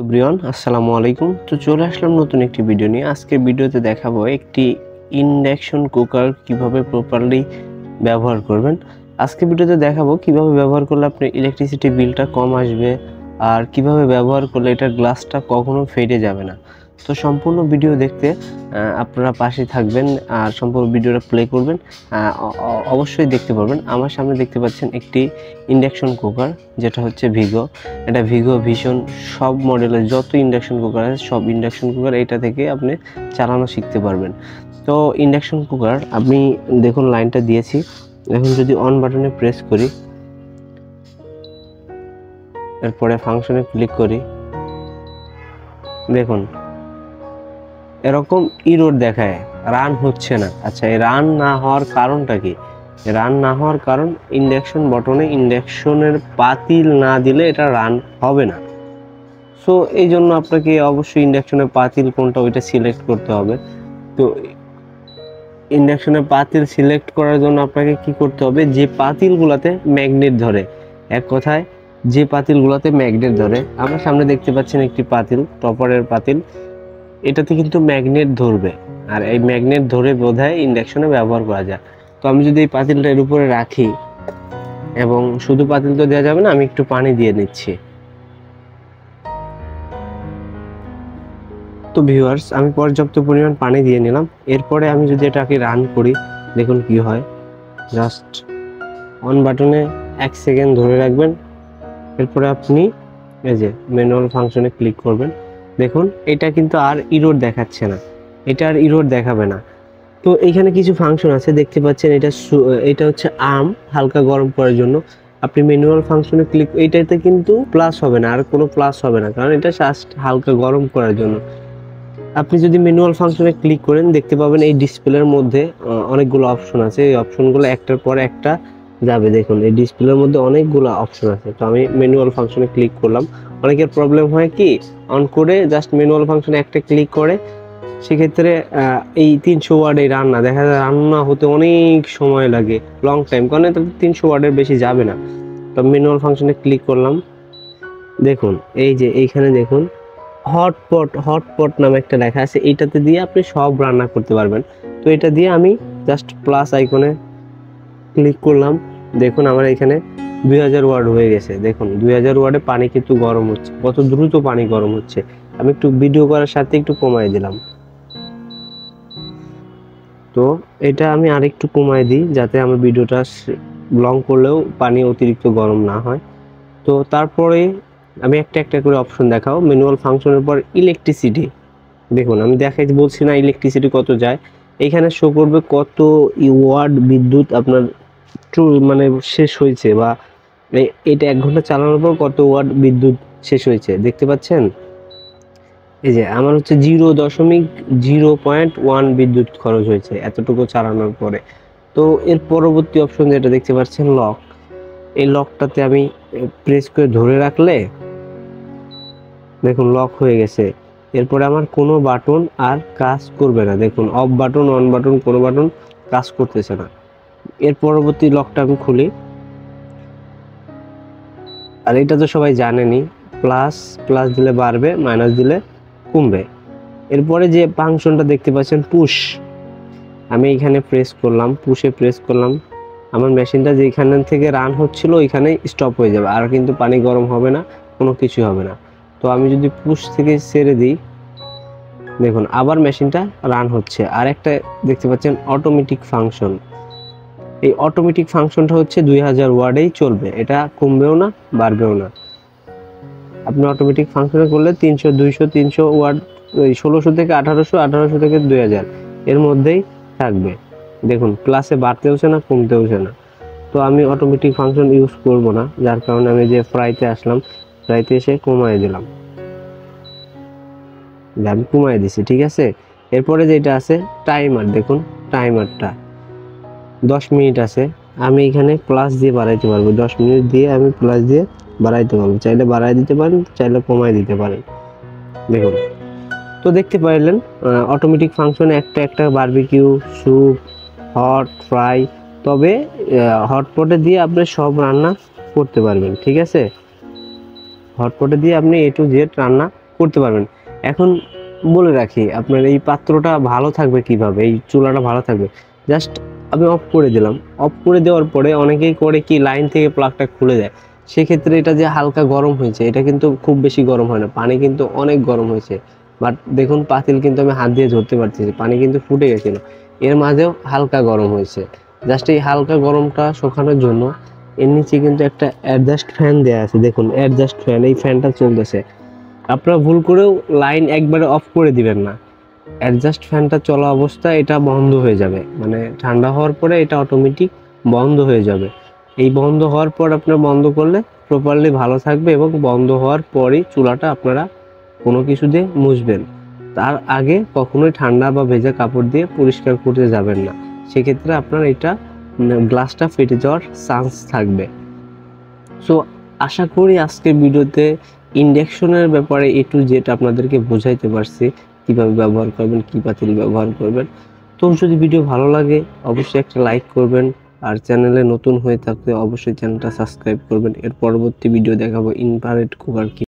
Everyone আসসালামু আলাইকুম। তো চলে আসলাম নতুন একটি ভিডিও নিয়ে। আজকের ভিডিওতে দেখাবো একটি ইন্ডাকশন কুকার কিভাবে প্রপারলি ব্যবহার করবেন। আজকের ভিডিওতে দেখাবো কিভাবে ব্যবহার করলে আপনার ইলেকট্রিসিটি বিলটা কম আসবে আর কিভাবে ব্যবহার করলে এটার গ্লাসটা কখনো ফেটে যাবে না। তো সম্পূর্ণ ভিডিও দেখতে আপনারা পাশে থাকবেন আর সম্পূর্ণ ভিডিওটা প্লে করবেন, অবশ্যই দেখতে পারবেন। আমার সামনে দেখতে পাচ্ছেন একটি ইন্ডাকশন কুকার, যেটা হচ্ছে ভিগো। এটা ভিগো ভীষণ সব মডেলের যত ইন্ডাকশন কুকার আছে সব ইন্ডাকশন কুকার এটা থেকে আপনি চালানো শিখতে পারবেন। তো ইন্ডাকশন কুকার আমি দেখুন লাইনটা দিয়েছি। এখন যদি অন বাটনে প্রেস করি, এরপরে ফাংশনে ক্লিক করি, দেখুন এরকম ইরোর দেখায়, রান হচ্ছে না। আচ্ছা, এই রান না হওয়ার কারণটা কি? রান না হওয়ার কারণ ইন্ডাকশন বটনে ইন্ডাকশনের পাতিল না দিলে এটা রান হবে না। সো এই জন্য আপনাকে অবশ্যই ইন্ডাকশনের পাতিল কোনটা ওইটা সিলেক্ট করতে হবে। তো ইন্ডাকশনের পাতিল সিলেক্ট করার জন্য আপনাকে কি করতে হবে, যে পাতিলগুলোতে ম্যাগনেট ধরে, এক কথায় যে পাতিলগুলোতে ম্যাগনেট ধরে। আমার সামনে দেখতে পাচ্ছেন একটি পাতিল, টপারের পাতিল, এটাতে কিন্তু ম্যাগনেট ধরবে, আর এই ম্যাগনেট ধরে বোধহয় ইন্ডাকশনে ব্যবহার করা যায়। তো আমি যদি এই পাতিলটা এর উপরে রাখি, এবং শুধু পাতিল তো দেওয়া যাবে না, আমি একটু পানি দিয়ে নিচ্ছি। তো ভিউয়ার্স, আমি পর্যাপ্ত পরিমাণ পানি দিয়ে নিলাম। এরপরে আমি যদি এটাকে রান করি, দেখুন কি হয়। জাস্ট অন বাটনে 1 সেকেন্ড ধরে রাখবেন, এরপরে আপনি এই যে ম্যানুয়াল ফাংশনে ক্লিক করবেন। দেখুন এটা কিন্তু আর ইরোর দেখাচ্ছে না, এটা আর ইরোর দেখাবে না। তো এইখানে কিছু ফাংশন আছে দেখতে পাচ্ছেন, এটা হচ্ছে আর্ম, হালকা গরম করার জন্য। আপনি ম্যানুয়াল ফাংশনে ক্লিক, এইটাতে কিন্তু প্লাস হবে না, আর কোনো প্লাস হবে না, কারণ এটা জাস্ট হালকা গরম করার জন্য। আপনি যদি ম্যানুয়াল ফাংশনে ক্লিক করেন, দেখতে পাবেন এই ডিসপ্লের মধ্যে অনেকগুলো অপশন আছে। এই অপশনগুলো একটার পর একটা যাবে। দেখুন এই ডিসপ্লের মধ্যে অনেকগুলো অপশন আছে। তো আমি ম্যানুয়াল ফাংশনে ক্লিক করলাম। অনেকের প্রবলেম হয় কি, অন করে জাস্ট ম্যানুয়াল ফাংশনে একটা ক্লিক করে, সেক্ষেত্রে এই 300 ওয়ার্ড এই রান্না দেখা যায়, রান্না হতে অনেক সময় লাগে, লং টাইম, কারণ এটা 300 ওয়ার্ডের বেশি যাবে না। তো ম্যানুয়াল ফাংশনে ক্লিক করলাম। দেখুন এই যে এইখানে দেখুন হটপট নামে একটা লেখা আছে, এইটাতে দিয়ে আপনি সব রান্না করতে পারবেন। তো এটা দিয়ে আমি জাস্ট প্লাস আইকনে ক্লিক করলাম। দেখুন আমার এখানে 2000 ওয়ার্ড হয়ে গেছে। দেখুন 2000 ওয়ার্ডে পানি কিন্তু গরম হচ্ছে, কত দ্রুত পানি গরম হচ্ছে। আমি একটু ভিডিও করার সাথে একটু কমাই দিলাম। তো এটা আমি আরেকটু কমাই দিই, যাতে আমার ভিডিওটা লং করলেও পানি অতিরিক্ত গরম না হয়। তো তারপরে আমি একটা একটা করে অপশন দেখাও। ম্যানুয়াল ফাংশনের পর ইলেকট্রিসিটি, দেখুন আমি দেখাই বলছি না ইলেকট্রিসিটি কত যায়, এখানে শো করবে কত ওয়াট বিদ্যুৎ আপনার মানে শেষ হয়েছে, বা এটা 1 ঘন্টা চালানোর পর কত ওয়াট বিদ্যুৎ শেষ হয়েছে, দেখতে পাচ্ছেন। এই যে আমার হচ্ছে 0.1 বিদ্যুৎ খরচ হয়েছে এতটুকু চালানোর পরে। তো এর পরবর্তী অপশন যেটা দেখতে পাচ্ছেন, লক। এই লকটাতে আমি প্রেস করে ধরে রাখলে দেখুন লক হয়ে গেছে। এরপরে আমার কোনো বাটন আর কাজ করবে না। দেখুন অফ বাটন, অন বাটন, কোনো বাটন কাজ করতেছে না। এর পরবর্তী লকটা আমি খুলি, আর এটা তো সবাই জানেনই, প্লাস দিলে বাড়বে, মাইনাস দিলে কমবে। এরপরে যে ফাংশনটা দেখতে পাচ্ছেন পুশ, আমি এখানে প্রেস করলাম, পুশে প্রেস করলাম, আমার মেশিনটা যেখান থেকে রান হচ্ছিল ওইখানে স্টপ হয়ে যাবে, আর কিন্তু পানি গরম হবে না, কোনো কিছু হবে না। তো আমি যদি পুশ থেকে ছেড়ে দিই, দেখুন আবার মেশিনটা রান হচ্ছে। আর একটা দেখতে পাচ্ছেন অটোমেটিক ফাংশন, এই অটোমেটিক ফাংশনটা হচ্ছে 2000 ওয়ার্ডেই চলবে, এটা কমবেও না বাড়বেও না। আপনি অটোমেটিক ফাংশনে করলে 300, 200, 300 ওয়ার্ড, 1600 থেকে 1800, 1800 থেকে 2000 এর মধ্যেই থাকবে। দেখুন প্লাসে বাড়তেওছে না কমতেওছে না। তো আমি অটোমেটিক ফাংশন ইউজ করব না, যার কারণে আমি যে ফ্রাইতে আসলাম, ফ্রাইতে এসে কমাই দিলাম, আমি কমাই দিছি, ঠিক আছে। এরপরে যেটা আছে টাইমার, দেখুন টাইমারটা 10 মিনিট আছে। আমি এখানে প্লাস দিয়ে বাড়াইতে পারবো, 10 মিনিট দিয়ে আমি প্লাস দিয়ে বাড়াইতে পারবো, চাইলে বাড়াই দিতে পারেন, চাইলে কমাই দিতে পারেন। দেখুন তো দেখতে পারলেন অটোমেটিক ফাংশনে একটা একটা বারবিকিউ, স্যুপ, হট, ফ্রাই, তবে হটপটে দিয়ে আপনি সব রান্না করতে পারবেন, ঠিক আছে। হটপটে দিয়ে আপনি A to Z রান্না করতে পারবেন। এখন বলে রাখি, আপনার এই পাত্রটা ভালো থাকবে কিভাবে, এই চুলাটা ভালো থাকবে, জাস্ট আমি অফ করে দিলাম। অফ করে দেওয়ার পরে অনেকেই করে কি লাইন থেকে প্লাগটা খুলে দেয়, সেক্ষেত্রে এটা যে হালকা গরম হয়েছে, এটা কিন্তু খুব বেশি গরম হয় না, পানি কিন্তু অনেক গরম হয়েছে। বাট দেখুন পাতিল কিন্তু আমি হাত দিয়ে ধরতে পারতেছি, পানি কিন্তু ফুটে গেছিলো, এর মাঝেও হালকা গরম হয়েছে। জাস্ট এই হালকা গরমটা শুকানোর জন্য এর নিচে কিন্তু একটা অ্যাডজাস্ট ফ্যান দেওয়া আছে, দেখুন অ্যাডজাস্ট ফ্যান, এই ফ্যানটা চলতেছে। আপনারা ভুল করেও লাইন একবারে অফ করে দিবেন না, অ্যাডজাস্ট ফ্যানটা চলা অবস্থায় এটা বন্ধ হয়ে যাবে, মানে ঠান্ডা হওয়ার পরে এটা অটোমেটিক বন্ধ হয়ে যাবে। এই বন্ধ হওয়ার পর আপনারা বন্ধ করলে প্রপারলি ভালো থাকবে, এবং বন্ধ হওয়ার পরই চুলাটা আপনারা কোনো কিছু দিয়ে মুছবেন। তার আগে কখনোই ঠান্ডা বা ভেজা কাপড় দিয়ে পরিষ্কার করতে যাবেন না, সেক্ষেত্রে আপনার এটা গ্লাসটা ফেটে যাওয়ার চান্স থাকবে। সো আশা করি আজকের ভিডিওতে ইন্ডাকশনের ব্যাপারে A to Z আপনাদেরকে বোঝাইতে পারছি, কীভাবে ব্যবহার করবেন, কী পাতিল ব্যবহার করবেন। তো যদি ভিডিও ভালো লাগে অবশ্যই একটা লাইক করবেন, আর চ্যানেলে নতুন হয়ে থাকলে অবশ্যই চ্যানেলটা সাবস্ক্রাইব করবেন। এর পরবর্তী ভিডিও দেখাবো ইনফ্রারেড কুকার কি।